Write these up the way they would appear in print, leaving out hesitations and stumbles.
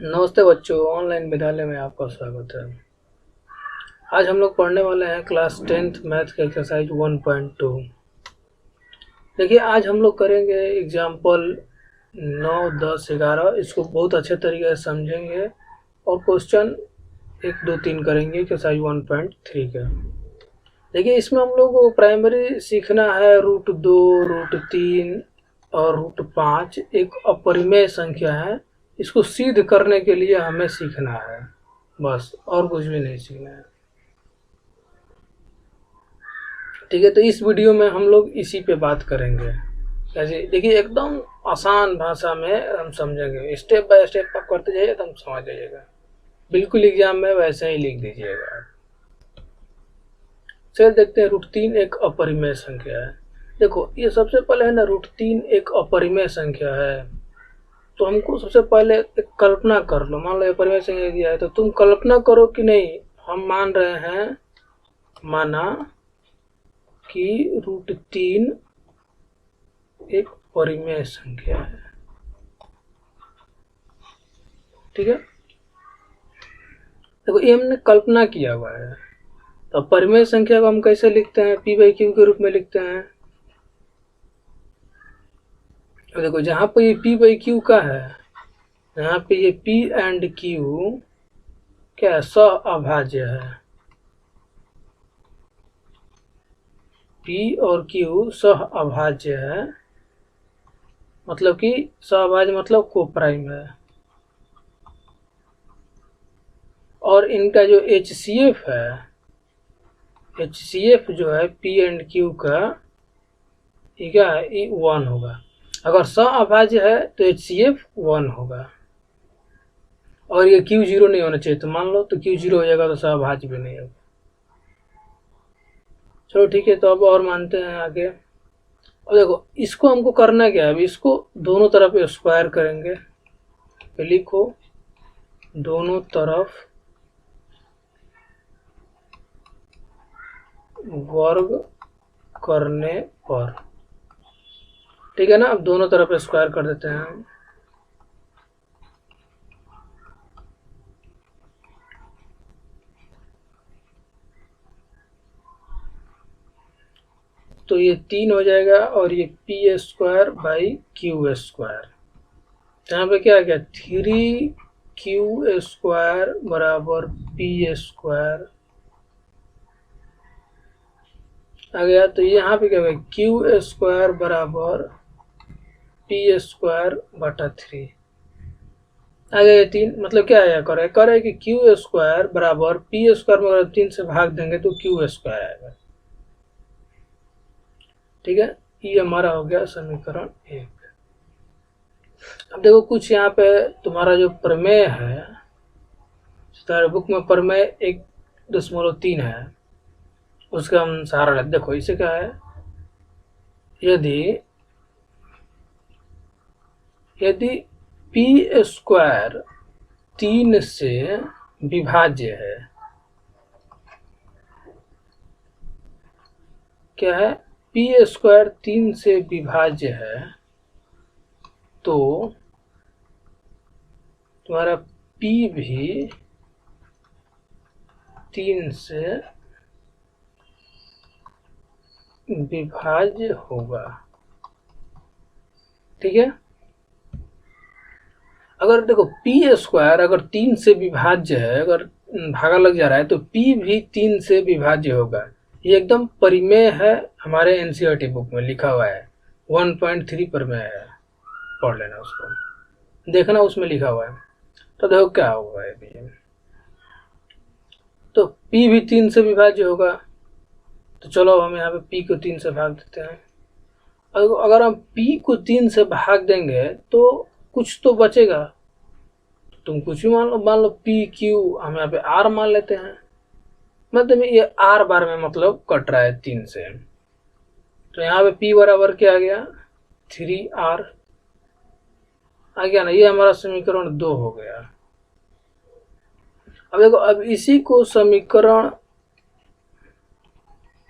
नमस्ते बच्चों, ऑनलाइन विद्यालय में आपका स्वागत है। आज हम लोग पढ़ने वाले हैं क्लास 10th मैथ का एक्सरसाइज 1.2। देखिए, आज हम लोग करेंगे एग्जाम्पल 9, 10, 11। इसको बहुत अच्छे तरीके से समझेंगे और क्वेश्चन 1, 2, 3 करेंगे एक्सरसाइज 1.3 का। देखिए, इसमें हम लोग को प्राइमरी सीखना है √2, √3 और √5 एक अपरिमेय संख्या है। इसको सिद्ध करने के लिए हमें सीखना है, बस और कुछ भी नहीं सीखना है। ठीक है, तो इस वीडियो में हम लोग इसी पे बात करेंगे। कैसे? देखिए, एकदम आसान भाषा में हम समझेंगे, स्टेप बाय स्टेप आप करते जाइए तो हम समझ जाइएगा। बिल्कुल एग्जाम में वैसे ही लिख दीजिएगा। चलिए देखते हैं, √3 एक अपरिमेय संख्या है। देखो, ये सबसे पहले है ना, √3 एक अपरिमेय संख्या है। तो हमको सबसे पहले एक कल्पना कर लो। मान लो ये परिमेय संख्या दिया है, तो तुम कल्पना करो कि नहीं। हम मान रहे हैं, माना कि √3 एक परिमेय संख्या है। ठीक है, देखो ये हमने कल्पना किया हुआ है। तो परिमेय संख्या को हम कैसे लिखते हैं? p/q के रूप में लिखते हैं। तो देखो, जहां पे ये p/q का है, यहाँ पे ये p एंड q क्या है? सहअभाज्य है। p और q सहअभाज्य है, मतलब कि सहअभाज्य मतलब को प्राइम है। और इनका जो HCF है, HCF जो है p एंड q का, ये क्या है? ये 1 होगा। अगर सहअभाज्य है तो HCF 1 होगा। और ये q 0 नहीं होना चाहिए। तो मान लो तो q 0 हो जाएगा तो सहअभाज्य भी नहीं होगा। चलो ठीक है, तो अब और मानते हैं आगे। अब देखो, इसको हमको करना क्या है? अभी इसको दोनों तरफ स्क्वायर करेंगे। तो लिखो, दोनों तरफ वर्ग करने पर। ठीक है ना। अब दोनों तरफ स्क्वायर कर देते हैं। तो ये 3 हो जाएगा और ये p²/q²। यहाँ पे क्या क्या? 3q² बराबर p² आ गया। तो यहाँ पे क्या होगा? q² बराबर p²/3 आ गया। ये 3 मतलब क्या आया? करे कि q² बराबर p² में अगर 3 से भाग देंगे तो q² आएगा। ठीक है, ये हमारा हो गया समीकरण 1। अब देखो, कुछ यहाँ पे तुम्हारा जो प्रमेय है, तुम्हारे बुक में प्रमेय 1.3 है, उसका हम सहारा लेते। देखो इसे क्या है, यदि p² 3 से विभाज्य है, क्या है? p² 3 से विभाज्य है, तो तुम्हारा p भी 3 से विभाज्य होगा। ठीक है, अगर देखो p² अगर 3 से विभाज्य है, अगर भागा लग जा रहा है, तो p भी 3 से विभाज्य होगा। ये एकदम परिमेय है, हमारे एनसीईआरटी बुक में लिखा हुआ है। 1.3 परिमेय है, पढ़ लेना उसको, देखना उसमें लिखा हुआ है। तो देखो क्या होगा ये, तो p भी 3 से विभाज्य होगा। तो चलो हम यहाँ पे p को 3 से भाग देते हैं। अगर हम p को 3 से भाग देंगे तो कुछ तो बचेगा। तुम कुछ भी मान लो PQ, हम यहाँ पे R मान लेते हैं। मतलब ये R बार में मतलब कट रहा है 3 से। तो यहाँ पे P बराबर क्या आ गया? 3R आ गया ना। ये हमारा समीकरण 2 हो गया। अब देखो, अब इसी को समीकरण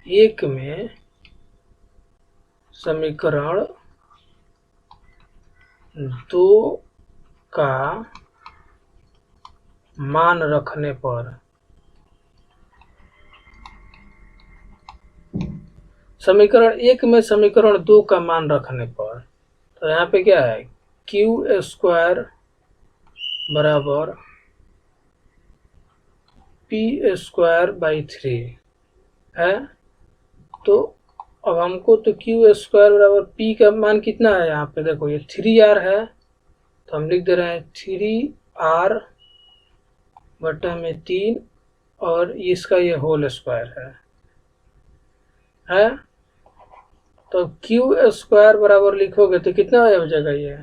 1 में, समीकरण 2 का मान रखने पर, समीकरण 1 में समीकरण 2 का मान रखने पर, तो यहाँ पे क्या है, क्यू स्क्वायर बराबर पी स्क्वायर बाई 3 है। तो अब हमको तो क्यू स्क्वायर बराबर पी का मान कितना है, यहाँ पे देखो ये 3r है, तो हम लिख दे रहे हैं 3r बटा में 3 और इसका ये होल स्क्वायर है। तो क्यू स्क्वायर बराबर लिखोगे तो कितना हो जाएगा, ये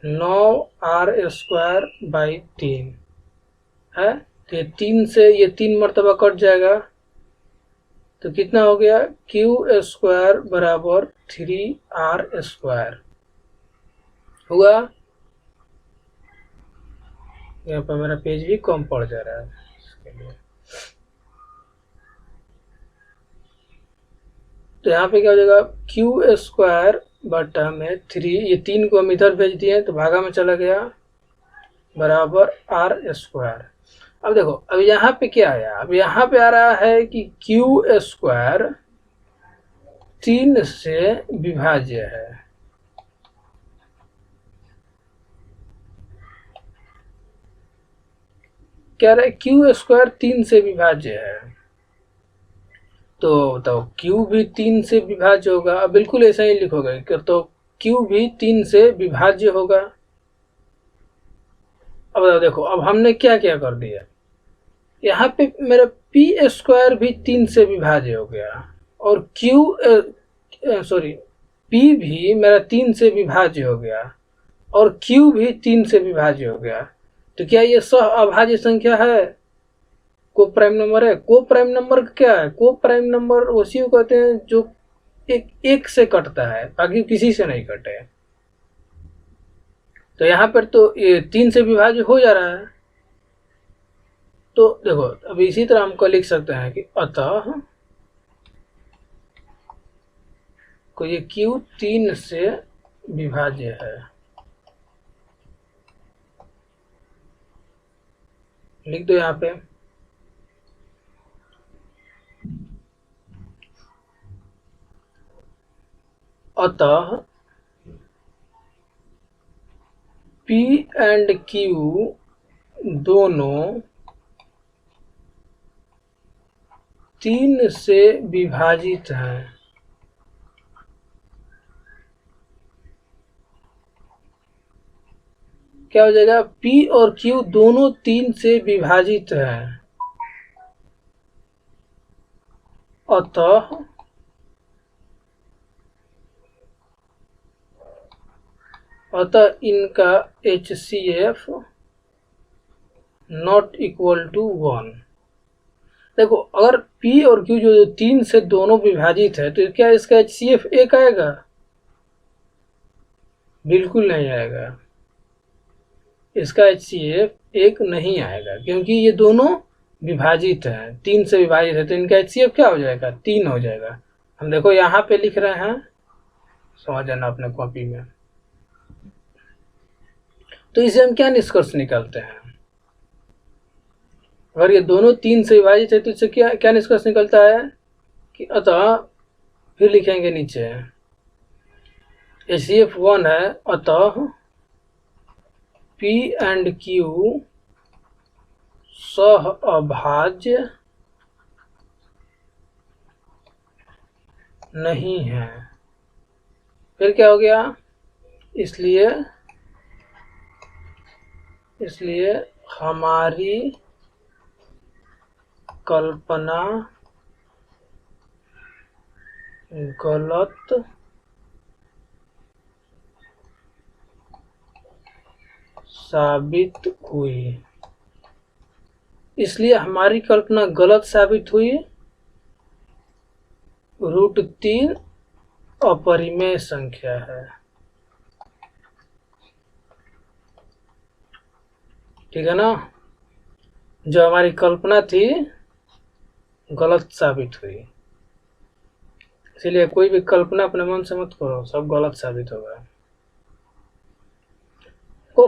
9r स्क्वायर बाई 3 है। तो ये 3 से ये 3 मरतबा कट जाएगा, तो कितना हो गया, क्यू स्क्वायर बराबर 3r स्क्वायर हुआ। यहाँ पर मेरा पेज भी कम पड़ जा रहा है इसके लिए। तो यहाँ पे क्या हो जाएगा, क्यू स्क्वायर बटा में 3, ये 3 को हम इधर भेज दिए तो भागा में चला गया, बराबर r स्क्वायर। अब देखो अब यहाँ पे क्या आया, अब यहाँ पे आ रहा है कि क्यू स्क्वायर 3 से विभाज्य है। कह रहे क्यू स्क्वायर 3 से विभाज्य है, तो क्यू भी 3 से विभाज्य होगा। अब बिल्कुल ऐसा ही लिखोगे, तो क्यू भी 3 से विभाज्य होगा। अब देखो अब हमने क्या क्या कर दिया, यहाँ पे मेरा पी स्क्वायर भी 3 से विभाज्य हो गया और पी भी मेरा 3 से विभाज्य हो गया और क्यू भी 3 से विभाज्य हो गया। तो क्या ये सह अभाज्य संख्या है, को प्राइम नंबर है। को प्राइम नंबर क्या है, को प्राइम नंबर उसी को कहते हैं जो एक से कटता है, बाकी किसी से नहीं कटे। तो यहाँ पर तो ये 3 से विभाज्य हो जा रहा है। तो देखो अब इसी तरह हमको लिख सकते हैं कि अतः को ये क्यू 3 से विभाज्य है, लिख दो यहाँ पे। अतः P एंड Q दोनों 3 से विभाजित हैं। क्या हो जाएगा, P और Q दोनों 3 से विभाजित हैं। अतः इनका HCF नॉट इक्वल टू 1। देखो अगर P और Q जो 3 से दोनों विभाजित है तो क्या इसका HCF 1 आएगा, बिल्कुल नहीं आएगा। इसका HCF 1 नहीं आएगा क्योंकि ये दोनों विभाजित हैं, 3 से विभाजित है, तो इनका HCF क्या हो जाएगा, 3 हो जाएगा। हम देखो यहाँ पे लिख रहे हैं, समझ जाना अपने कॉपी में। तो इसे हम क्या निष्कर्ष निकालते हैं, अगर ये दोनों 3 से विभाजित है तो इससे क्या क्या निष्कर्ष निकलता है कि अतः, फिर लिखेंगे नीचे HCF 1 है, अतः P एंड Q सह अभाज्य नहीं है। फिर क्या हो गया, इसलिए हमारी कल्पना गलत साबित हुई। इसलिए हमारी कल्पना गलत साबित हुई। √3 अपरिमेय संख्या है, ठीक है ना। जो हमारी कल्पना थी गलत साबित हुई। इसीलिए कोई भी कल्पना अपने मन से मत करो, सब गलत साबित होगा। को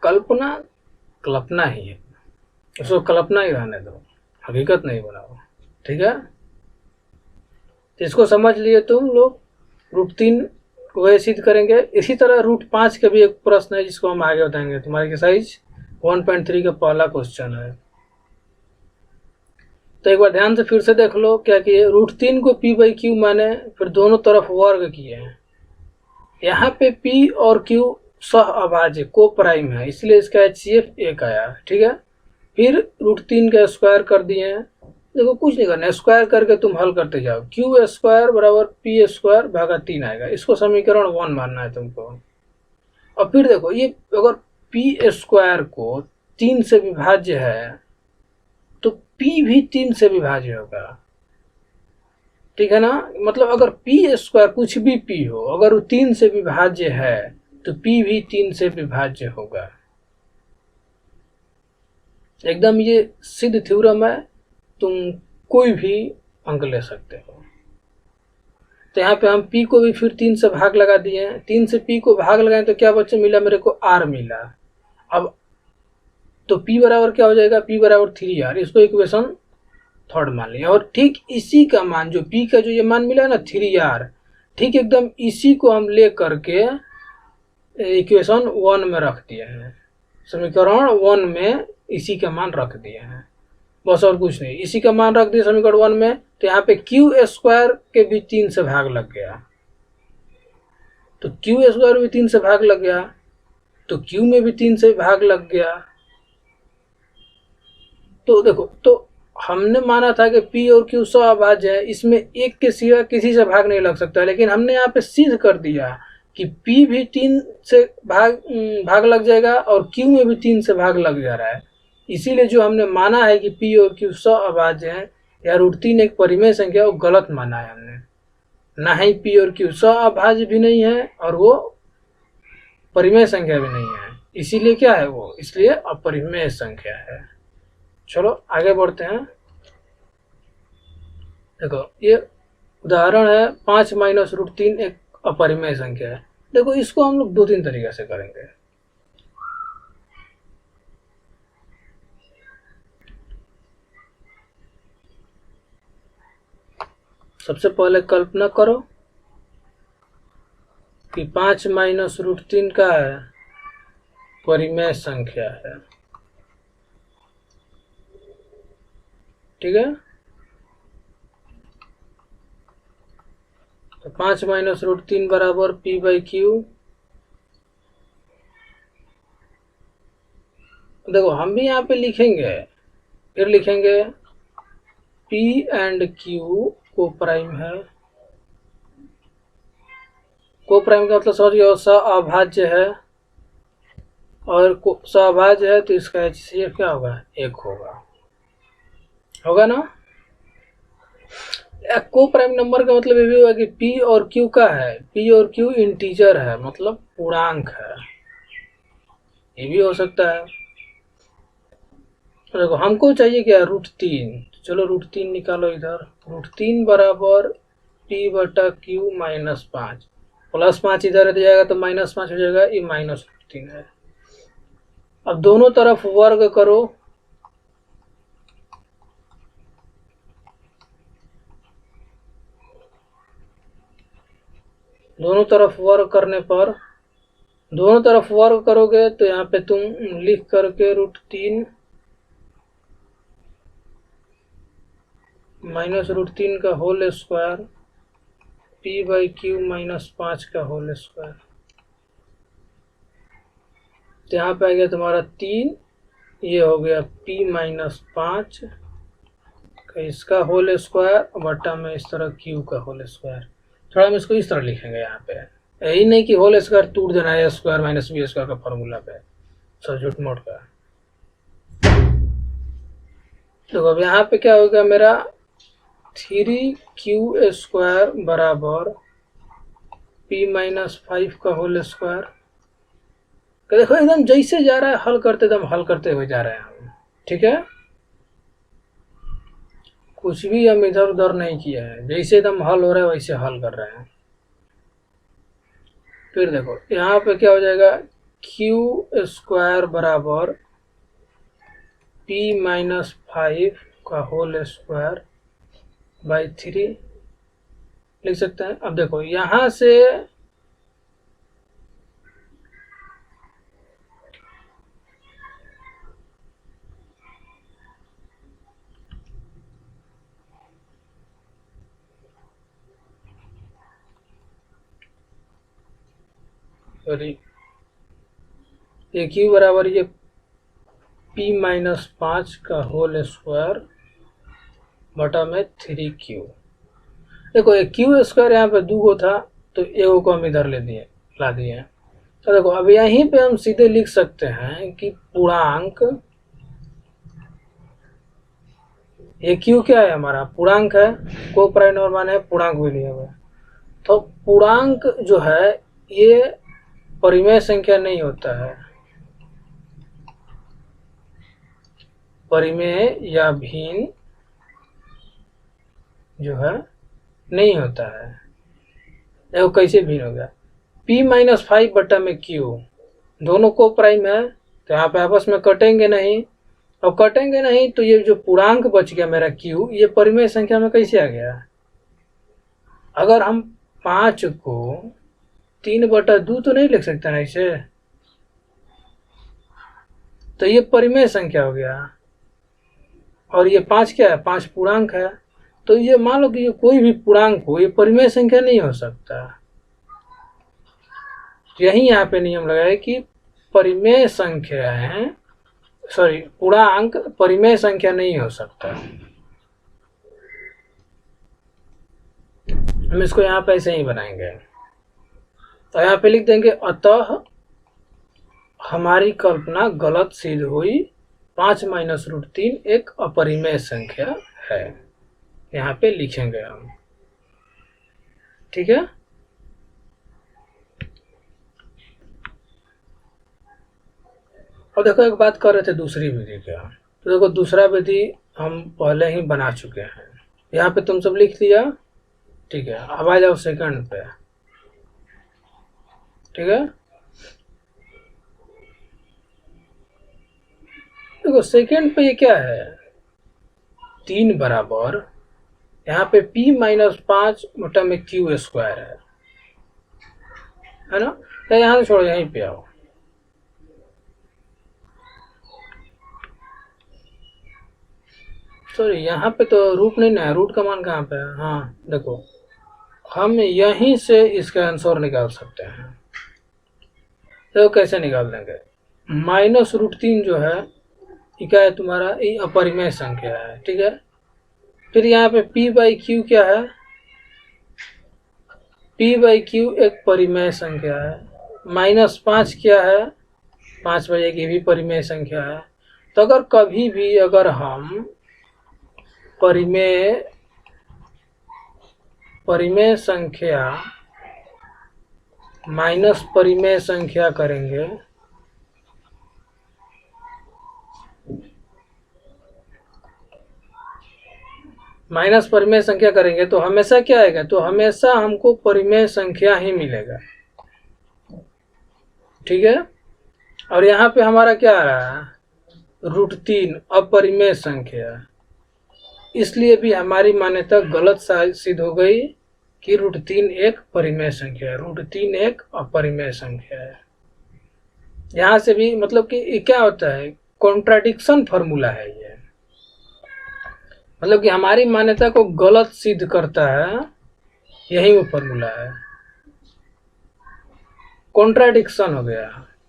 कल्पना ही है, उसको कल्पना ही रहने दो, हकीकत नहीं बनाओ, ठीक है। तो इसको समझ लिए तुम लोग। रूट 3 को वही सिद्ध करेंगे। इसी तरह रूट 5 का भी एक प्रश्न है जिसको हम आगे बताएंगे। तुम्हारे एक्सरसाइज 1.3 का पहला क्वेश्चन है। तो एक बार ध्यान से फिर से देख लो क्या किए। रूट 3 को p/q माने, फिर दोनों तरफ वर्ग किए हैं। यहाँ पे p और q सह अभाज्य को प्राइम है, इसलिए इसका HCF 1 आया, ठीक है। फिर रूट 3 का स्क्वायर कर दिए हैं। देखो कुछ नहीं करना, स्क्वायर करके तुम हल करते जाओ। क्यू स्क्वायर बराबर पी स्क्वायर भागा 3 आएगा। इसको समीकरण 1 मानना है तुमको। और फिर देखो ये अगर पी स्क्वायर को 3 से विभाज्य है तो पी भी 3 से विभाज्य होगा, ठीक है ना। मतलब अगर पी स्क्वायर कुछ भी पी हो, अगर वो 3 से विभाज्य है तो पी भी 3 से विभाज्य होगा। एकदम ये सिद्ध थ्योरम है, तुम कोई भी अंक ले सकते हो। तो यहाँ पे हम p को भी फिर 3 से भाग लगा दिए हैं। 3 से p को भाग लगाएं तो क्या बच्चे मिला, मेरे को r मिला। अब तो p बराबर क्या हो जाएगा, p बराबर 3r। इसको इक्वेशन 3 मान लिया। और ठीक इसी का मान, जो p का जो ये मान मिला है ना 3r, ठीक एकदम इसी को हम ले करके इक्वेशन 1 में रख दिए हैं। समीकरण 1 में इसी का मान रख दिए हैं, बस और कुछ नहीं। इसी का मान रख दिया समीकरण 1 में। तो यहाँ पे क्यू स्क्वायर के भी 3 से भाग लग गया, तो क्यू स्क्वायर भी 3 से भाग लग गया, तो क्यू में भी 3 से भाग लग गया। तो देखो, तो हमने माना था कि पी और क्यू सहअभाज्य है, इसमें एक के सिवा किसी से भाग नहीं लग सकता। लेकिन हमने यहाँ पे सिद्ध कर दिया कि पी भी 3 से भाग लग जाएगा और क्यू में भी 3 से भाग लग जा रहा है। इसीलिए जो हमने माना है कि p और q सहअभाज्य है या रूट 3 एक परिमेय संख्या, वो गलत माना है हमने। ना ही p और q सहअभाज्य भी नहीं है और वो परिमेय संख्या भी नहीं है। इसीलिए क्या है वो, इसलिए अपरिमेय संख्या है। चलो आगे बढ़ते हैं। देखो ये उदाहरण है 5 माइनस रूट 3 एक अपरिमेय संख्या है। देखो इसको हम लोग 2-3 तरीके से करेंगे। सबसे पहले कल्पना करो कि 5 माइनस रूट 3 का है परिमेय संख्या है, ठीक है। तो 5 माइनस रूट 3 बराबर p/q। देखो हम भी यहाँ पे लिखेंगे, फिर लिखेंगे p एंड q को प्राइम है। को प्राइम का मतलब समझ गए, सहअभाज्य है। और सहअभाज्य है तो इसका HCF क्या होगा, 1 होगा ना। को प्राइम नंबर का मतलब ये भी होगा कि p और q का है, p और q इंटीजर है, मतलब पूर्णांक है। ये भी हो सकता है। देखो हमको चाहिए क्या, रूट 3। चलो रूट 3 निकालो इधर। रूट 3 बराबर p/q माइनस 5, +5 इधर रह जाएगा तो -5 हो जाएगा, ये माइनस रूट 3 है। अब दोनों तरफ वर्ग करो। दोनों तरफ वर्ग करने पर, दोनों तरफ वर्ग करोगे तो यहाँ पे तुम लिख करके रूट 3 माइनस रूट 3 का होल स्क्वायर p/q माइनस 5 का होल स्क्वायर। तो यहाँ पे आ गया तुम्हारा 3, ये हो गया p माइनस 5 का इसका होल स्क्वायर बटा में इस तरह q का होल स्क्वायर। थोड़ा हम इसको इस तरह लिखेंगे यहाँ पे, यही नहीं कि होल स्क्वायर टूट देना है स्क्वायर माइनस बी स्क्वायर का फॉर्मूला पे, सब झूठ मोट का। तो अब यहाँ पे क्या होगा मेरा 3q स्क्वायर बराबर p माइनस 5 का होल स्क्वायर। देखो एकदम जैसे जा रहा है हल करते, एकदम हल करते हुए जा रहे हैं हम, ठीक है। कुछ भी हम इधर उधर नहीं किया है, जैसे एकदम हल हो रहा है वैसे हल कर रहे हैं। फिर देखो यहाँ पे क्या हो जाएगा, q स्क्वायर बराबर p-5 का होल स्क्वायर बाई 3 लिख सकते हैं। अब देखो यहाँ से ये क्यू बराबर ये p-5 का होल स्क्वायर बटा में 3q। देखो ये क्यू स्क्वायर यहाँ पे 2 को था तो एगो को हम इधर ला दिए। तो देखो अब यहीं पे हम सीधे लिख सकते हैं कि पूर्णांक, ये क्यू क्या है हमारा पूर्णांक है, को प्राइम नंबर मान है, पूर्णांक भी लिया हुआ है। तो पूर्णांक जो है ये परिमेय संख्या नहीं होता है, परिमेय या भिन्न जो है नहीं होता है। देखो कैसे भिन्न हो गया, p-5 बटा में q, दोनों को प्राइम है तो यहाँ पे आपस में कटेंगे नहीं। अब कटेंगे नहीं तो ये जो पूर्णांक बच गया मेरा q, ये परिमेय संख्या में कैसे आ गया। अगर हम 5 को 3/2 तो नहीं लिख सकते ना इसे, तो ये परिमेय संख्या हो गया। और ये 5 क्या है, 5 पूर्णांक है। तो ये मान लो कि ये कोई भी पूर्णांक हो, ये परिमेय संख्या नहीं हो सकता। यही यहाँ पे नियम लगाए कि परिमेय संख्या है, सॉरी पूर्णांक परिमेय संख्या नहीं हो सकता। हम इसको यहाँ पे ऐसे ही बनाएंगे। तो यहाँ पे लिख देंगे अतः हमारी कल्पना गलत सिद्ध हुई, 5-√3 एक अपरिमेय संख्या है। यहाँ पे लिखेंगे हम, ठीक है। और देखो एक बात कर रहे थे दूसरी विधि का, तो देखो दूसरा विधि हम पहले ही बना चुके हैं। यहाँ पे तुम सब लिख दिया, ठीक है। अब आ जाओ सेकंड पे, ठीक है। देखो सेकंड पे ये क्या है, 3 बराबर यहाँ पे p-5 बटा में q स्क्वायर है ना। तो यहाँ से छोड़ो, यहीं पे आओ। सॉरी यहाँ पे तो रूट नहीं ना है, रूट का मान कहाँ पे है। हाँ देखो हम यहीं से इसका आंसर निकाल सकते हैं। तो कैसे निकाल देंगे, -√3 जो है ये क्या है तुम्हारा, ये अपरिमेय संख्या है, ठीक है। फिर यहाँ पे p/q क्या है, p/q एक परिमेय संख्या है। -5 क्या है, 5/1 की भी परिमेय संख्या है। तो अगर कभी भी अगर हम परिमेय संख्या माइनस परिमेय संख्या करेंगे माइनस परिमेय संख्या करेंगे तो हमेशा क्या आएगा, तो हमेशा हमको परिमेय संख्या ही मिलेगा, ठीक है। और यहाँ पे हमारा क्या आ रहा है, √3 अपरिमेय संख्या, इसलिए भी हमारी मान्यता गलत सिद्ध हो गई कि √3 एक परिमेय संख्या है, √3 एक अपरिमेय संख्या है। यहाँ से भी मतलब कि ये क्या होता है, कॉन्ट्राडिक्शन फार्मूला है ये, मतलब कि हमारी मान्यता को गलत सिद्ध करता है, यही वो फार्मूला है। कॉन्ट्राडिक्शन हो गया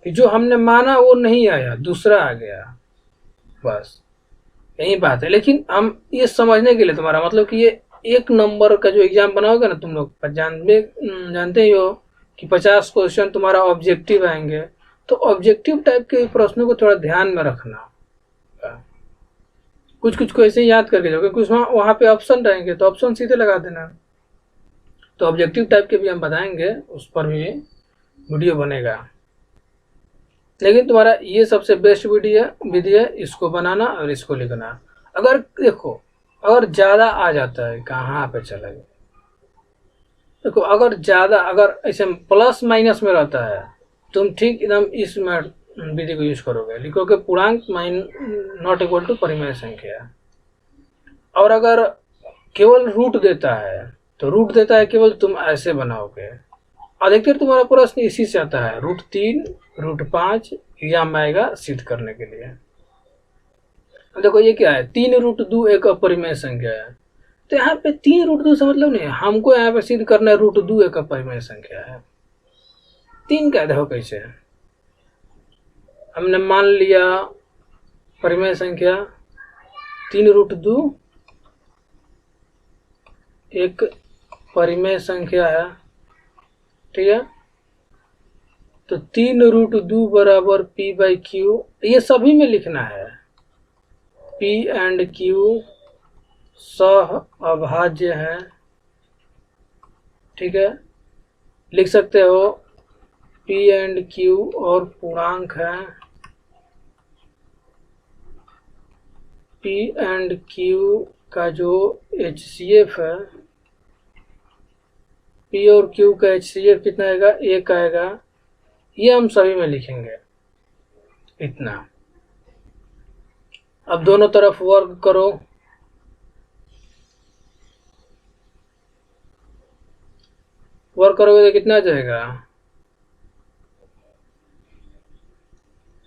कि जो हमने माना वो नहीं आया, दूसरा आ गया, बस यही बात है। लेकिन हम ये समझने के लिए, तुम्हारा मतलब कि ये 1 नंबर का जो एग्जाम बनाओगे ना, तुम लोग जानते ही हो कि 50 क्वेश्चन तुम्हारा ऑब्जेक्टिव आएंगे। तो ऑब्जेक्टिव टाइप के प्रश्नों को थोड़ा ध्यान में रखना, कुछ को ऐसे ही याद करके जाओगे, कुछ वहाँ पे ऑप्शन रहेंगे तो ऑप्शन सीधे लगा देना। तो ऑब्जेक्टिव टाइप के भी हम बताएंगे, उस पर भी वीडियो बनेगा। लेकिन तुम्हारा ये सबसे बेस्ट विधि है इसको बनाना और इसको लिखना। अगर देखो अगर ज़्यादा आ जाता है, कहाँ पे चला गया, देखो अगर ज़्यादा, अगर ऐसे प्लस माइनस में रहता है, तुम ठीक एकदम इसमें विधि को यूज करोगे, लिखोगे पूर्णांक नॉट इक्वल टू परिमेय संख्या। और अगर केवल रूट देता है तो रूट देता है केवल, तुम ऐसे बनाओगे। अधिकतर तुम्हारा प्रश्न इसी से आता है, √3, √5 या आएगा सिद्ध करने के लिए। देखो ये क्या है, 3√2 एक अपरिमेय संख्या है। तो यहाँ पे 3√2 से मतलब नहीं, हमको यहाँ पे सिद्ध करना है √2 एक अपरिमेय संख्या है। 3 क्या, देखो कैसे है, हमने मान लिया परिमेय संख्या 3√2 एक परिमेय संख्या है, ठीक है। तो 3√2 बराबर p/q, ये सभी में लिखना है। p एंड q सह अभाज्य है, ठीक है। लिख सकते हो p एंड q और पूर्णांक है। p एंड q का जो HCF है, p और q का HCF कितना आएगा, 1 आएगा। ये हम सभी में लिखेंगे इतना। अब दोनों तरफ वर्ग करो, वर्क करोगे तो कितना आ जाएगा।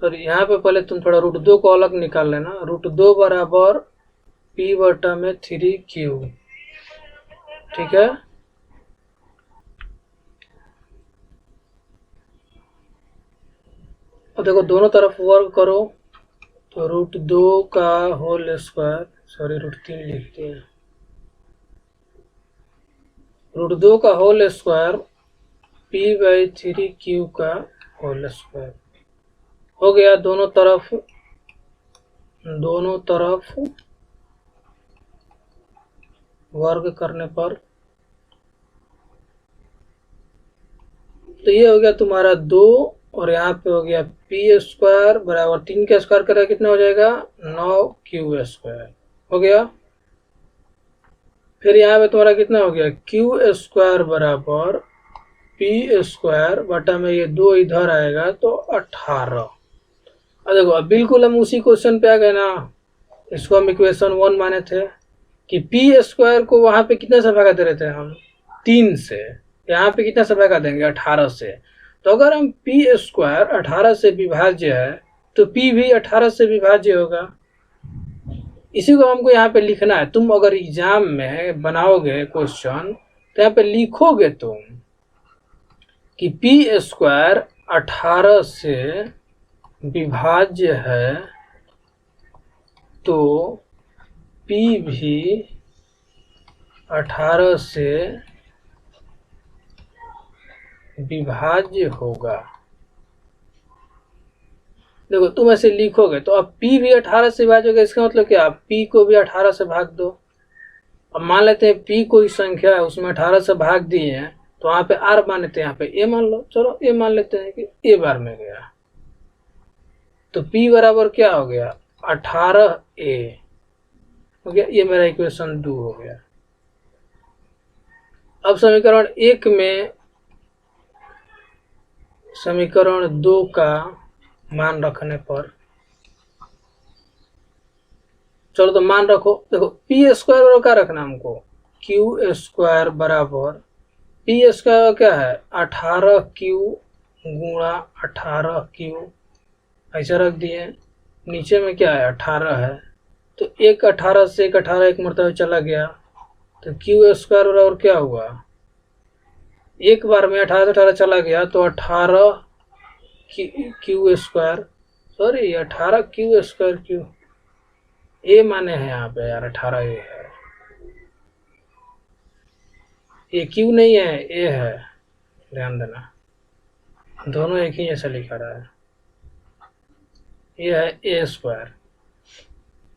सॉरी, यहाँ पे पहले तुम थोड़ा √2 को अलग निकाल लेना। √2 बराबर p/3q, ठीक है। और देखो दोनों तरफ वर्ग करो तो √2 का होल स्क्वायर, सॉरी √3 लिख दिए, √2 का होल स्क्वायर p/3q का होल स्क्वायर हो गया। दोनों तरफ वर्ग करने पर तो ये हो गया तुम्हारा 2, और यहाँ पे हो गया p² बराबर 3 का स्क्वायर करेगा कितना हो जाएगा, 9q² हो गया। फिर यहाँ पे तुम्हारा कितना हो गया, q² बराबर p² बटा में ये 2 इधर आएगा तो 18। अब देखो अब बिल्कुल हम उसी क्वेश्चन पे आ गए ना, इसको हम इक्वेशन 1 माने थे कि p² को वहां पे कितने से भागा दे रहे थे हम, 3 से। यहाँ पे कितना से भागा देंगे, 18 से। तो अगर हम p² 18 से विभाज्य है तो p भी 18 से विभाज्य होगा। इसी को हमको यहाँ पे लिखना है। तुम अगर एग्जाम में बनाओगे क्वेश्चन तो यहाँ पे लिखोगे तुम कि p² 18 से विभाज्य है तो p भी 18 से विभाज्य होगा। देखो तुम ऐसे लिखोगे तो अब p भी 18 से विभाज्य होगा, इसका मतलब क्या, p को भी 18 से भाग दो। अब मान लेते हैं p कोई संख्या है उसमें 18 से भाग दिए हैं, तो वहां पे r मान लेते हैं, यहाँ पे a मान लो। चलो a मान लेते हैं कि a बार में गया, तो p बराबर क्या हो गया, 18a हो गया। ये मेरा इक्वेशन 2 हो गया। अब समीकरण 1 में समीकरण 2 का मान रखने पर, चलो तो मान रखो। देखो p² बराबर क्या रखना हमको, q² बराबर p² क्या है, 18q गुणा 18q, ऐसा रख दिए। नीचे में क्या है, 18 है, तो एक 18 से एक 18 एक मरतबा चला गया, तो q² बराबर क्या हुआ, एक बार में 18 से 18 चला गया तो 18q², सॉरी 18q² क्यों, ए माने है यहाँ पे यार, 18 ए है, ये क्यू नहीं है, ए है, ध्यान देना, दोनों एक ही जैसा लिखा रहा है। ये है a²।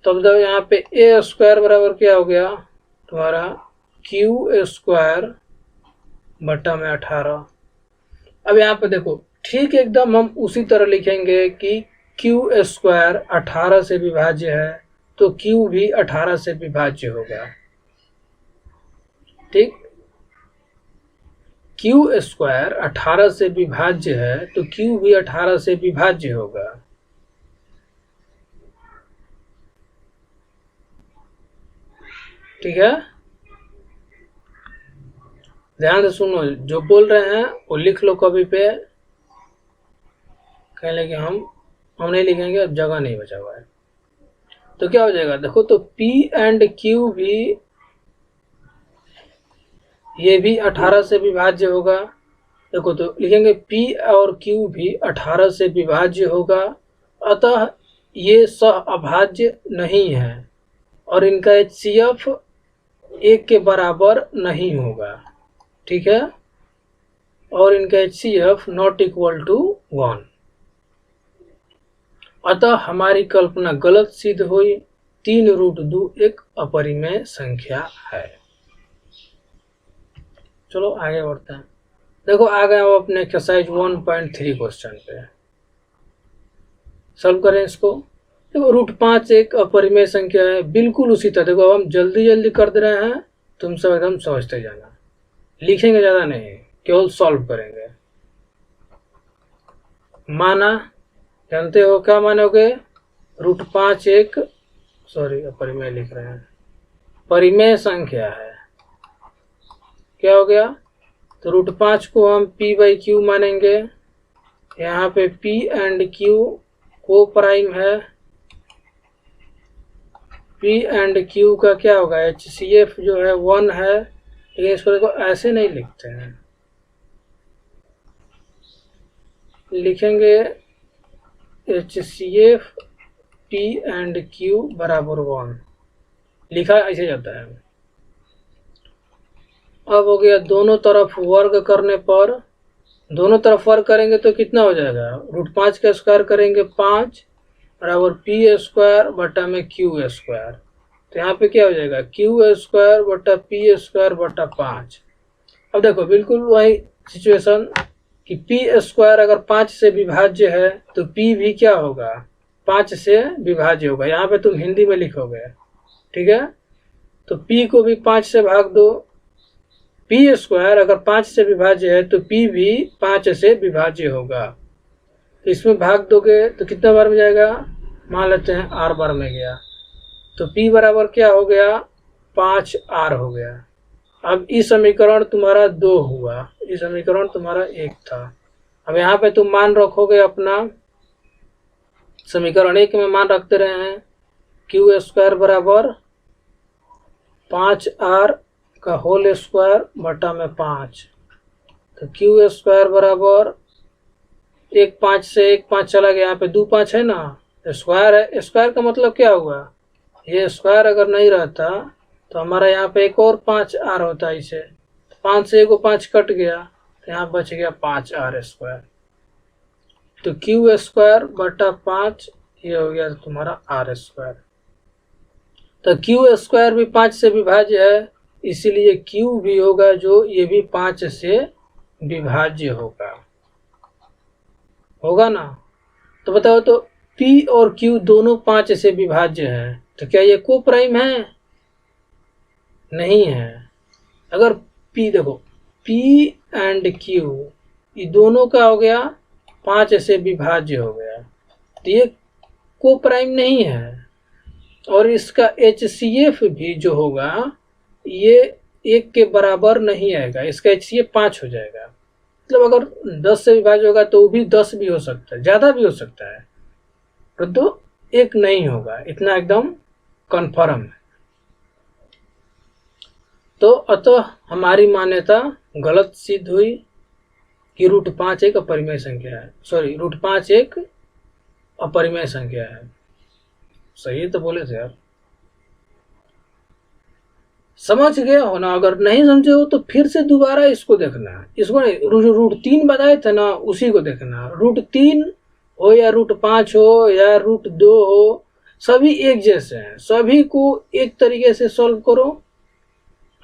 तब जब यहाँ पे a² बराबर क्या हो गया तुम्हारा, q² बटा में 18। अब यहाँ पे देखो ठीक एकदम हम उसी तरह लिखेंगे कि q² 18 से विभाज्य है तो q भी 18 से विभाज्य होगा, ठीक। क्यू स्क्वायर 18 से विभाज्य है तो क्यू भी 18 से विभाज्य होगा। ठीक है, ध्यान से सुनो, जो बोल रहे हैं वो लिख लो कॉपी पे। कह लेंगे हम नहीं लिखेंगे, अब जगह नहीं बचा हुआ है। तो क्या हो जाएगा, देखो तो P एंड Q भी, ये भी 18 से विभाज्य होगा। देखो तो लिखेंगे P और Q भी 18 से विभाज्य होगा, अतः ये सह अभाज्य नहीं है और इनका HCF 1 के बराबर नहीं होगा। ठीक है, और इनका HCF नॉट इक्वल टू 1। अतः हमारी कल्पना गलत सिद्ध हुई। 3√2 एक अपरिमेय संख्या है। चलो आगे बढ़ते हैं। देखो आ गए हम अपने एक्सरसाइज 1.3 क्वेश्चन पे। सॉल्व करें इसको। देखो √5 एक अपरिमेय संख्या है, बिल्कुल उसी तरह। देखो हम जल्दी जल्दी कर दे रहे हैं, तुम सब एकदम समझते जाना, लिखेंगे ज़्यादा नहीं, केवल सॉल्व करेंगे। माना, जानते हो क्या मानोगे, √5 एक अपरिमेय लिख रहे हैं, परिमेय संख्या है। क्या हो गया, तो √5 को हम P/Q मानेंगे। यहाँ पे P एंड Q को प्राइम है। P एंड Q का क्या होगा, HCF जो है 1 है, लेकिन इसको देखो ऐसे नहीं लिखते हैं, लिखेंगे HCF P एंड Q बराबर 1, लिखा ऐसे जाता है। अब हो गया दोनों तरफ वर्ग करने पर, दोनों तरफ वर्ग करेंगे तो कितना हो जाएगा, √5 का स्क्वायर करेंगे 5 बराबर P² बटा में Q²। तो यहाँ पे क्या हो जाएगा, Q² बटा P² बटा 5। अब देखो बिल्कुल वही सिचुएशन कि P² अगर 5 से विभाज्य है तो P भी क्या होगा, 5 से विभाज्य होगा। यहाँ पे तुम हिंदी में लिखोगे। ठीक है, तो P को भी 5 से भाग दो। P² अगर 5 से विभाज्य है तो P भी 5 से विभाज्य होगा। तो इसमें भाग दोगे तो कितना बार में जाएगा, मान लेते हैं R बार में गया, तो P बराबर क्या हो गया, 5R हो गया। अब इस समीकरण तुम्हारा 2 हुआ, इस समीकरण तुम्हारा 1 था। अब यहाँ पे तुम मान रखोगे अपना, समीकरण 1 में मान रखते रहे हैं Q² बराबर 5R का होल स्क्वायर बटा में 5। तो Q² बराबर 1 5 से 1 5 चला गया, यहाँ पे 2 5 है ना, तो स्क्वायर है। स्क्वायर का मतलब क्या हुआ, ये स्क्वायर अगर नहीं रहता तो हमारा यहाँ पे एक और 5R होता है। इसे 5 से 1 5 कट गया, तो यहाँ बच गया 5R²। तो Q² बटा 5 ये हो गया तुम्हारा R²। तो Q² भी 5 से विभाज्य है, इसीलिए Q भी होगा जो ये भी 5 से विभाज्य होगा ना। तो बताओ, तो P और Q दोनों 5 से विभाज्य है, तो क्या ये को प्राइम है, नहीं है। अगर P देखो P एंड Q ये दोनों का हो गया 5 से विभाज्य हो गया, तो ये को प्राइम नहीं है। और इसका HCF भी जो होगा ये 1 के बराबर नहीं आएगा, इसका HCF 5 हो जाएगा। मतलब अगर 10 से विभाज्य होगा तो वो भी 10 भी हो सकता है, ज़्यादा भी हो सकता है, परंतु 1 नहीं होगा, इतना एकदम कन्फर्म है। तो अतः हमारी मान्यता गलत सिद्ध हुई कि √5 एक अपरिमेय संख्या है। √5 एक अपरिमेय संख्या है। सही तो बोले थे यार, समझ गए हो ना। अगर नहीं समझे हो तो फिर से दोबारा इसको देखना, इसको नहीं, √3 बताए थे ना उसी को देखना। √3 हो या √5 हो या √2 हो, सभी एक जैसे हैं, सभी को एक तरीके से सॉल्व करो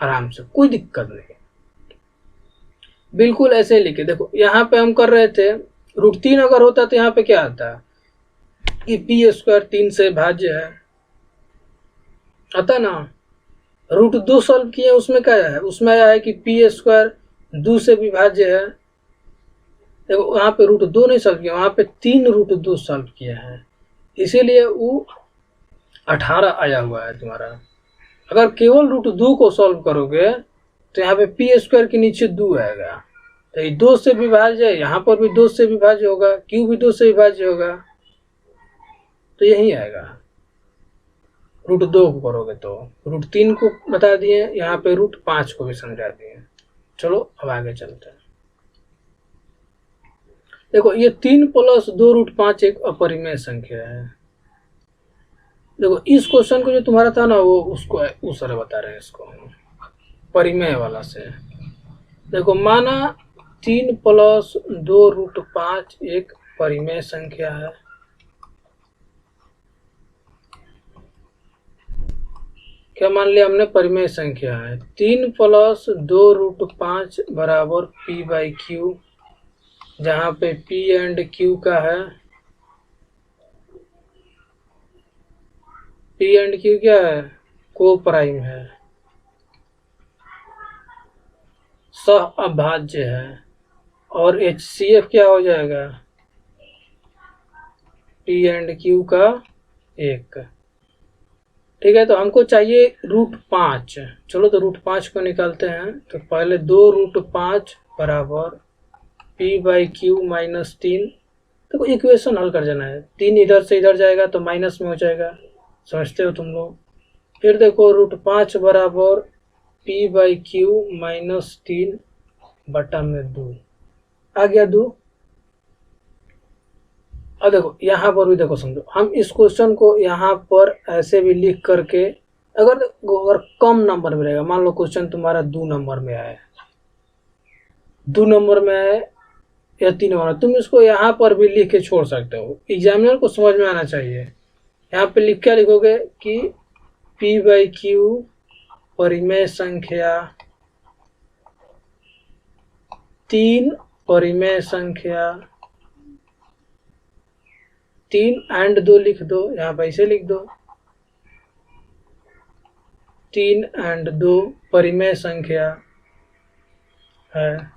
आराम से, कोई दिक्कत नहीं। बिल्कुल ऐसे लिखे। देखो यहाँ पे हम कर रहे थे, √3 अगर होता तो यहाँ पे क्या आता कि P² 3 से भाज्य है, आता ना। √2 सॉल्व किए, उसमें क्या है, उसमें आया है कि P² 2 से विभाज्य है। देखो वहाँ पे रूट 2 नहीं सॉल्व किया, वहाँ पे 3 रूट 2 सॉल्व किया है, इसीलिए वो 18 आया हुआ है तुम्हारा। अगर केवल रूट 2 को सॉल्व करोगे तो यहाँ पे पी स्क्वायर के नीचे 2 आएगा, तो ये 2 से विभाज्य है, यहाँ पर भी 2 से विभाज्य होगा, क्यू भी 2 से विभाज्य होगा, तो यही आएगा। रूट 2 को करोगे तो रूट 3 को बता दिए, यहाँ पे रूट 5 को भी समझा दिए। चलो अब आगे चलते हैं। देखो ये 3 प्लस 2 रूट 5 एक अपरिमेय संख्या है। देखो इस क्वेश्चन को जो तुम्हारा था ना वो उसको उस तरह बता रहे हैं इसको परिमेय वाला से। देखो माना 3 प्लस 2 रूट 5 एक परिमेय संख्या है। क्या मान लिया हमने? परिमेय संख्या है। 3 प्लस 2 रूट 5 बराबर पी बाई क्यू, जहाँ पे पी एंड क्यू का है, पी एंड क्यू क्या है? को प्राइम है, सह अभाज्य है, और HCF क्या हो जाएगा? पी एंड क्यू का 1। ठीक है, तो हमको चाहिए रूट 5। चलो तो रूट 5 को निकालते हैं। तो पहले 2 रूट 5 बराबर पी बाई क्यू माइनस 3। देखो इक्वेशन हल कर जाना है, 3 इधर से इधर जाएगा तो माइनस में हो जाएगा, समझते हो तुम लोग। फिर देखो रूट 5 बराबर पी बाई क्यू माइनस 3 बटा में 2 आ गया 2। अब देखो यहाँ पर भी देखो समझो, हम इस क्वेश्चन को यहाँ पर ऐसे भी लिख करके अगर कम नंबर में रहेगा, मान लो क्वेश्चन तुम्हारा 2 नंबर में आए, 2 नंबर में आए या 3 नंबर में, तुम इसको यहाँ पर भी लिख के छोड़ सकते हो, एग्जामिनर को समझ में आना चाहिए। यहाँ पे लिख क्या लिखोगे कि पी बाई क्यू परिमेय संख्या 3 परिमेय संख्या 3 एंड 2 लिख दो, यहाँ पे ऐसे लिख दो 3 एंड 2 परिमेय संख्या है।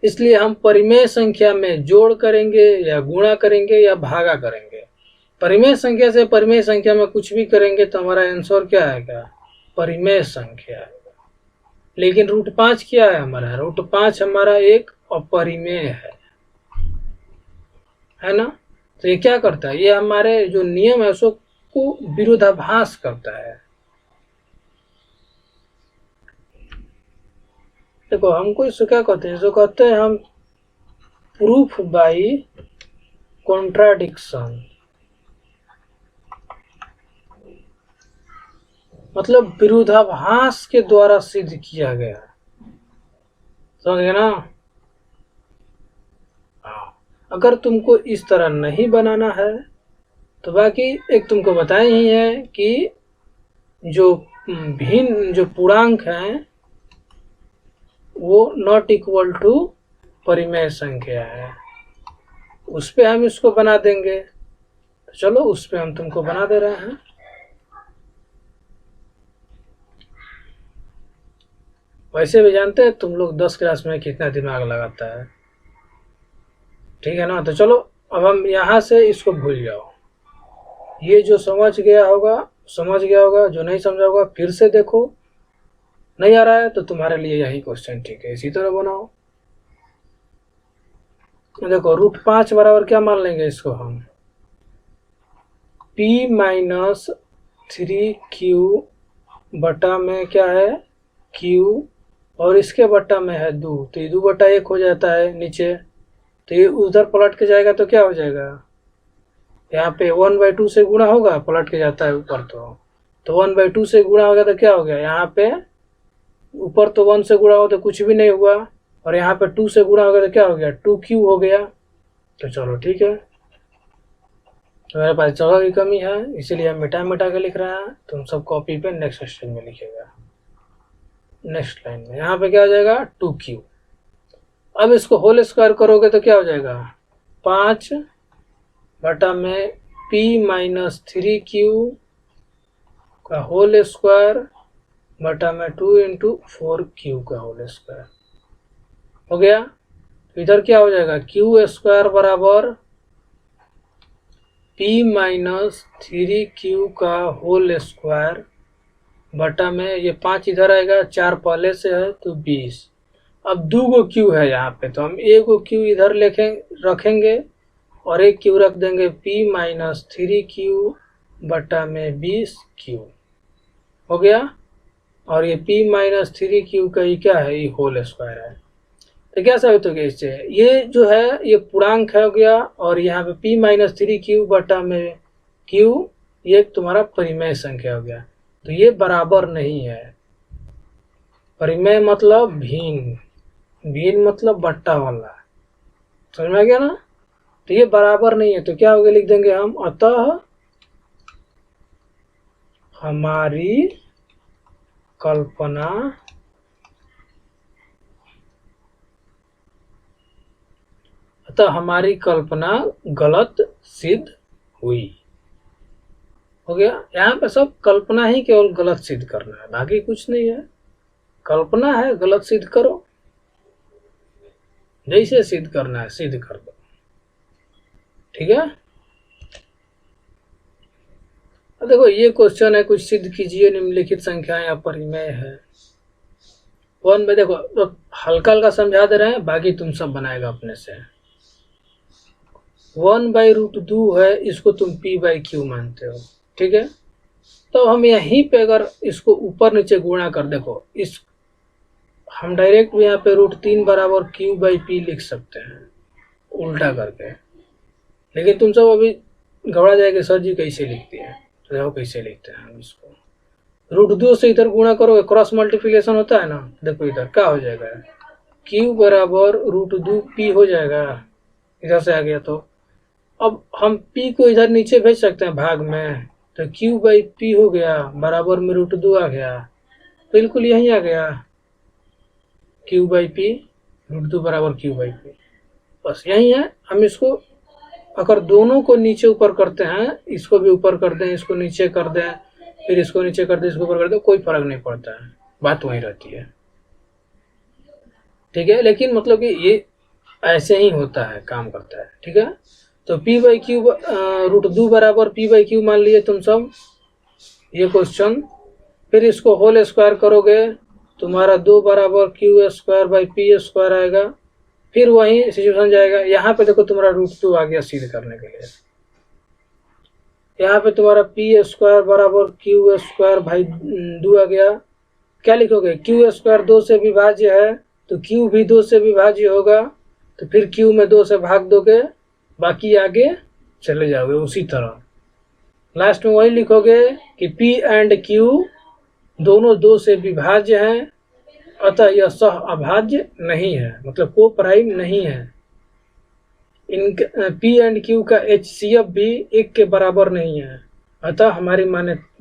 इसलिए हम परिमेय संख्या में जोड़ करेंगे या गुणा करेंगे या भागा करेंगे। परिमेय संख्या से परिमेय संख्या में कुछ भी करेंगे तो हमारा आंसर क्या आएगा? परिमेय संख्या आएगा। लेकिन रूट 5 क्या है हमारा? रूट 5 हमारा एक अपरिमेय है ना। तो ये क्या करता है? ये हमारे जो नियम है उसको विरोधाभास करता है। देखो हमको इसको क्या कहते हैं? इसको कहते हैं हम प्रूफ बाई कॉन्ट्राडिक्शन, मतलब विरोधाभास के द्वारा सिद्ध किया गया। समझ गए ना? अगर तुमको इस तरह नहीं बनाना है तो बाकी एक तुमको बताए ही है कि जो भिन्न जो पूर्णांक हैं वो नॉट इक्वल टू परिमेय संख्या है, उस पे हम इसको बना देंगे। तो चलो उस पे हम तुमको बना दे रहे हैं। वैसे भी जानते हैं तुम लोग 10 क्लास में कितना दिमाग लगाता है, ठीक है ना। तो चलो अब हम यहाँ से इसको भूल जाओ, ये जो समझ गया होगा समझ गया होगा, जो नहीं समझा होगा फिर से देखो, नहीं आ रहा है तो तुम्हारे लिए यही क्वेश्चन ठीक है, इसी तरह बनाओ। देखो रूट 5 बराबर क्या मान लेंगे इसको हम? p माइनस 3q बटा में क्या है? q, और इसके बटा में है 2, तो ये 2 बटा 1 हो जाता है नीचे, तो ये उधर पलट के जाएगा तो क्या हो जाएगा? यहाँ पे 1/2 से गुणा होगा, पलट के जाता है ऊपर, तो 1/2 से गुणा हो गया तो क्या हो गया? यहाँ पे ऊपर तो 1 से गुणा हो तो कुछ भी नहीं हुआ, और यहाँ पे 2 से गुणा हो गया तो क्या हो गया? 2q हो गया। तो चलो ठीक है, तो मेरे पास जगह की कमी है इसीलिए हम मिटा के लिख रहे हैं। तुम सब कॉपी पे नेक्स्ट स्टेज में लिखेगा, नेक्स्ट लाइन में। यहाँ पे क्या हो जाएगा? 2q। अब इसको होल स्क्वायर करोगे तो क्या हो जाएगा? 5 बटा में p माइनस 3q का होल स्क्वायर बटा में 2 इंटू 4q का होल स्क्वायर हो गया। तो इधर क्या हो जाएगा, क्यू स्क्वायर बराबर p माइनस 3q का होल स्क्वायर बटा में ये 5 इधर आएगा, 4 पहले से है तो 20। अब 2 गो क्यू है यहाँ पे, तो हम 1 गो क्यू इधर रखेंगे और 1 क्यू रख देंगे, p माइनस 3q बटा में 20q हो गया। और ये p माइनस 3q का ये क्या है, ये होल स्क्वायर है। तो क्या साबित हो गया इससे, ये जो है ये पूर्णांक हो गया और यहाँ पे p माइनस 3q बटा में q ये तुम्हारा परिमेय संख्या हो गया। तो ये बराबर नहीं है। परिमेय मतलब भिन्न, भिन्न मतलब बट्टा वाला, समझ में आ गया ना। तो ये बराबर नहीं है, तो क्या हो गया, लिख देंगे हम, अतः हमारी कल्पना गलत सिद्ध हुई। हो गया। यहाँ पे सब कल्पना ही केवल गलत सिद्ध करना है, बाकी कुछ नहीं है। कल्पना है, गलत सिद्ध करो, जैसे सिद्ध करना है सिद्ध कर दो, ठीक है। अब देखो ये क्वेश्चन है, कुछ सिद्ध कीजिए निम्नलिखित संख्याएं या परिमेय है। 1 में देखो तो हल्का हल्का समझा दे रहे हैं, बाकी तुम सब बनाएगा अपने से। 1/√2 है, इसको तुम p/q मानते हो, ठीक है। तो हम यहीं पे अगर इसको ऊपर नीचे गुणा कर, देखो इस हम डायरेक्ट भी यहाँ पे √3 बराबर q/p लिख सकते हैं उल्टा करके, लेकिन तुम सब अभी घबरा जाएंगे सर जी कैसे लिखते हैं। तो देखो कैसे लिखते हैं हम इसको, √2 से इधर गुणा करोगे, क्रॉस मल्टीप्लिकेशन होता है ना। देखो इधर क्या हो जाएगा, q बराबर √2p हो जाएगा, इधर से आ गया। तो अब हम p को इधर नीचे भेज सकते हैं भाग में, तो q/p हो गया, बराबर में √2 आ गया, बिल्कुल यहीं आ गया, q/p, √2 बराबर q/p, बस यही है। हम इसको अगर दोनों को नीचे ऊपर करते हैं, इसको भी ऊपर कर दें, इसको नीचे कर दें, फिर इसको नीचे कर दें, इसको ऊपर कर दें, कोई फर्क नहीं पड़ता है, बात वही रहती है, ठीक है। लेकिन मतलब कि ये ऐसे ही होता है, काम करता है, ठीक है। तो p/q √2 बराबर p/q मान लिए तुम सब, ये क्वेश्चन। फिर इसको होल स्क्वायर करोगे, तुम्हारा 2 बराबर q²/p² आएगा। फिर वही सिचुएशन जाएगा, यहाँ पे देखो तुम्हारा √2 आ गया सिद्ध करने के लिए। यहाँ पे तुम्हारा p² बराबर q²/2 आ गया। क्या लिखोगे, q² 2 से विभाज्य है, तो q भी 2 से विभाज्य होगा, तो फिर q में 2 से भाग दोगे, बाकी आगे चले जाओगे उसी तरह। लास्ट में वही लिखोगे कि p एंड q दोनों 2 से विभाज्य हैं, अतः यह सह अभाज्य नहीं है, मतलब को प्राइम नहीं है। इन p एंड q का HCF भी 1 के बराबर नहीं है, अतः हमारी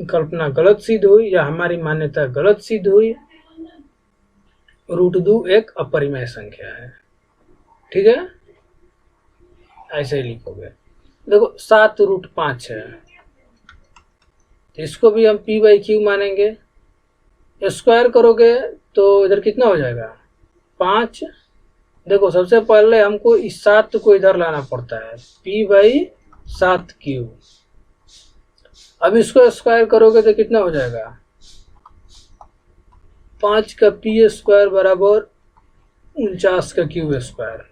कल्पना गलत सिद्ध हुई, या हमारी मान्यता गलत सिद्ध हुई। √2 एक अपरिमेय संख्या है, ठीक है, ऐसे ही लिखोगे। देखो 7√5 है, इसको भी हम p/q मानेंगे। स्क्वायर करोगे तो इधर कितना हो जाएगा, 5। देखो सबसे पहले हमको इस 7 को इधर लाना पड़ता है, p/7q। अब इसको स्क्वायर करोगे तो कितना हो जाएगा, 5 का p² बराबर 49 का q²।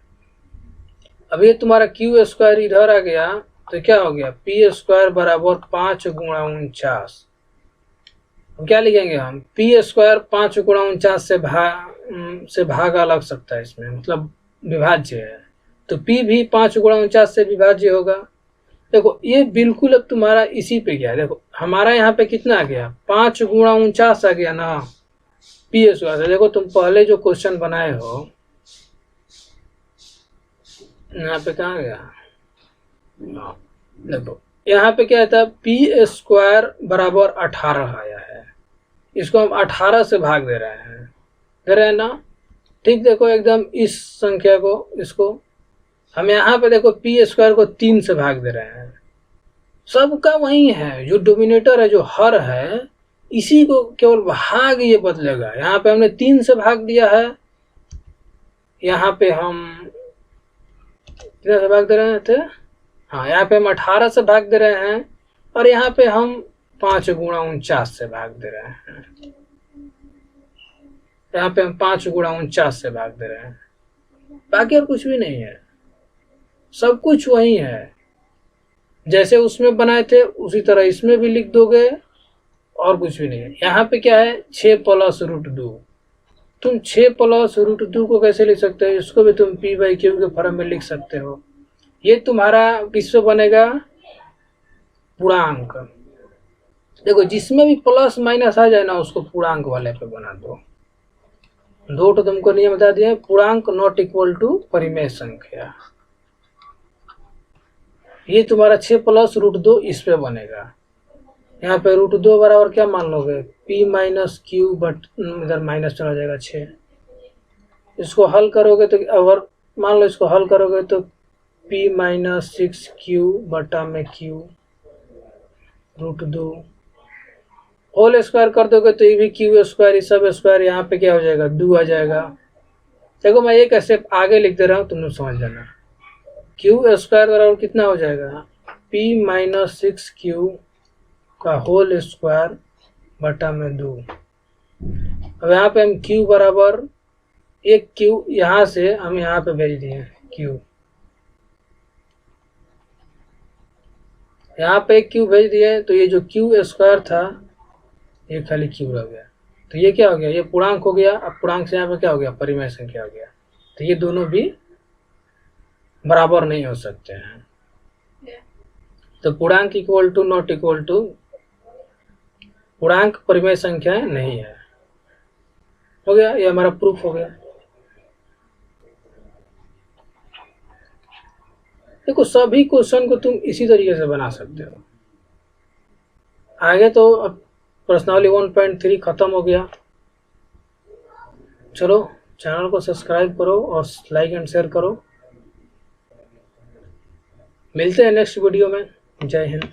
अब ये तुम्हारा q² इधर आ गया, तो क्या हो गया, p² बराबर 5 गुणा 49। क्या लिखेंगे हम, p² 5 गुणा 49 से भागा लग सकता है इसमें, मतलब विभाज्य है, तो p भी 5 गुणा 49 से विभाज्य होगा। देखो ये बिल्कुल अब तुम्हारा इसी पे गया। देखो हमारा यहाँ पे कितना आ गया, 5 गुणा 49 आ गया ना p²। देखो तुम पहले जो क्वेश्चन बनाए हो, यहाँ पे कहाँ गया, देखो यहाँ पे क्या था, p² बराबर 18 आया है, इसको हम 18 से भाग दे रहे हैं ना, ठीक। देखो एकदम इस संख्या को, इसको हम यहाँ पे देखो p² को 3 से भाग दे रहे हैं, सबका वही है, जो डोमिनेटर है, जो हर है, इसी को केवल भाग ये बदलेगा। यहाँ पे हमने 3 से भाग दिया है, यहाँ पे हम कितना से भाग दे रहे थे, हाँ यहाँ पे हम 18 से भाग दे रहे हैं, और यहाँ पे हम 5 गुणा 49 से भाग दे रहे हैं। यहाँ पे हम 5 गुणा 49 से भाग दे रहे हैं, बाकी और कुछ भी नहीं है, सब कुछ वही है। जैसे उसमें बनाए थे उसी तरह इसमें भी लिख दोगे, और कुछ भी नहीं है। यहाँ पे क्या है, 6 प्लस रूट 2। तुम 6 प्लस रूट 2 को कैसे लिख सकते हो, इसको भी तुम पी बाई क्यू के फॉर्म में लिख सकते हो। ये तुम्हारा किस पे बनेगा, पूर्णांक। देखो जिसमें भी प्लस माइनस आ जाए ना उसको पूर्णांक वाले पे बना दो। दो तो तुमको नियम बता दिए, पूर्णांक नॉट इक्वल टू परिमेय संख्या। ये तुम्हारा 6 प्लस रूट 2 इस पे बनेगा। यहाँ पे रूट 2 बराबर क्या मान लोगे, p माइनस क्यू, बट इधर माइनस चला जाएगा 6। इसको हल करोगे तो अगर मान लो इसको हल करोगे तो p माइनस 6 क्यू बटा में क्यू रूट 2 होल स्क्वायर कर दोगे तो ये भी क्यू स्क्वायर, सब स्क्वायर, यहाँ पे क्या हो जाएगा 2 आ जाएगा। देखो मैं एक स्टेप आगे लिख दे रहा हूँ, तुम लोग समझ जाना। क्यू स्क्वायर बराबर कितना हो जाएगा, p माइनस 6 क्यू का होल स्क्वायर बटा में 2। अब यहाँ पे हम q बराबर एक q यहाँ से हम यहाँ पे भेज दिए q, यहाँ पे एक q भेज दिए, तो ये जो q स्क्वायर था ये खाली q रह गया। तो ये क्या हो गया, ये पूर्णांक हो गया। अब पूर्णांक से यहाँ पे क्या हो गया, परिमेय संख्या हो गया। तो ये दोनों भी बराबर नहीं हो सकते हैं। तो पूर्णांक equal to not equal to, पूर्णांक परिमेय संख्या नहीं है। हो गया, ये हमारा प्रूफ हो गया। देखो सभी क्वेश्चन को तुम इसी तरीके से बना सकते हो। आगे तो अब प्रश्नावली 1.3 खत्म हो गया। चलो चैनल को सब्सक्राइब करो और लाइक एंड शेयर करो। मिलते हैं नेक्स्ट वीडियो में। जय हिंद।